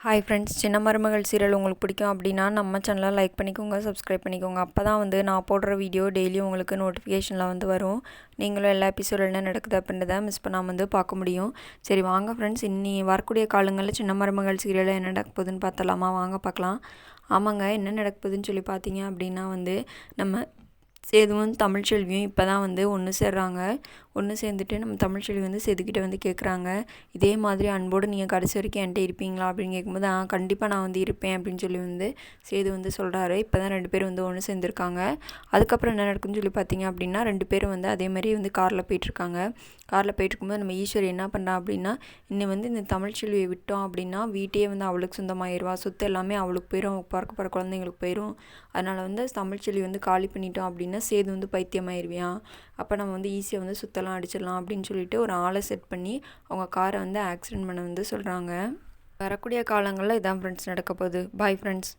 Hi friends, சின்ன மருமகள் serial உங்களுக்கு பிடிக்கும் அப்படின்னா நம்ம சேனலை லைக் பண்ணிக்கோங்க, சப்ஸ்கிரைப் பண்ணிக்கோங்க. அப்போ தான் வந்து நான் போடுற வீடியோ டெய்லியும் உங்களுக்கு நோட்டிஃபிகேஷனில் வந்து வரும். நீங்களும் எல்லா எபிசோடில் என்ன நடக்குது அப்படின்றத மிஸ் பண்ணாமல் வந்து பார்க்க முடியும். சரி வாங்க ஃப்ரெண்ட்ஸ், இன்னி வரக்கூடிய காலங்களில் சின்ன மருமகள் சீரியலில் என்ன நடக்க போகுதுன்னு பார்த்தலாமா? வாங்க பார்க்கலாம். ஆமாங்க, என்ன நடக்க போகுதுன்னு சொல்லி பார்த்தீங்க அப்படின்னா வந்து நம்ம சேதுவும் தமிழ்ச்செல்வியும் இப்போ தான் வந்து ஒன்று சேர்றாங்க. ஒன்று சேர்ந்துட்டு நம்ம தமிழ்ச்செல்வி வந்து சேதுக்கிட்ட வந்து கேட்குறாங்க, இதே மாதிரி அன்போடு நீங்கள் கடைசி வரைக்கும் என்கிட்ட இருப்பீங்களா அப்படின்னு கேட்கும்போது, கண்டிப்பாக நான் வந்து இருப்பேன் அப்படின்னு சொல்லி வந்து சேது வந்து சொல்கிறாரு. இப்போ தான் 2 பேரும் வந்து ஒன்று சேர்ந்துருக்காங்க. அதுக்கப்புறம் என்ன நடக்குதுன்னு சொல்லி பார்த்தீங்க அப்படின்னா, 2 பேரும் வந்து அதே மாதிரி வந்து காரில் போயிட்டுருக்காங்க. காரில் போயிட்டுருக்கும்போது நம்ம ஈஸ்வரி என்ன பண்ணுறா அப்படின்னா, இன்னும் வந்து இந்த தமிழ்ச்செல்வியை விட்டோம் அப்படின்னா வீட்டையே வந்து அவளுக்கு சொந்தமாயிருவா, சொத்து எல்லாமே அவளுக்கு போயிடும், பிறக்க போகிற குழந்தைங்களுக்கு போயிடும். அதனால் வந்து தமிழ்ச்செல்வி வந்து காலி பண்ணிட்டோம் அப்படின்னா சேது வந்து பைத்தியமாயிருவியான். அப்போ நம்ம வந்து ஈஸியாக வந்து சுத்தலாம் அடிச்சிடலாம் அப்படின்னு சொல்லிட்டு ஒரு ஆளை செட் பண்ணி அவங்க காரை வந்து ஆக்சிடென்ட் பண்ண வந்து சொல்கிறாங்க. வரக்கூடிய காலங்களில் இதான் ஃப்ரெண்ட்ஸ் நடக்க போகுது. Bye friends.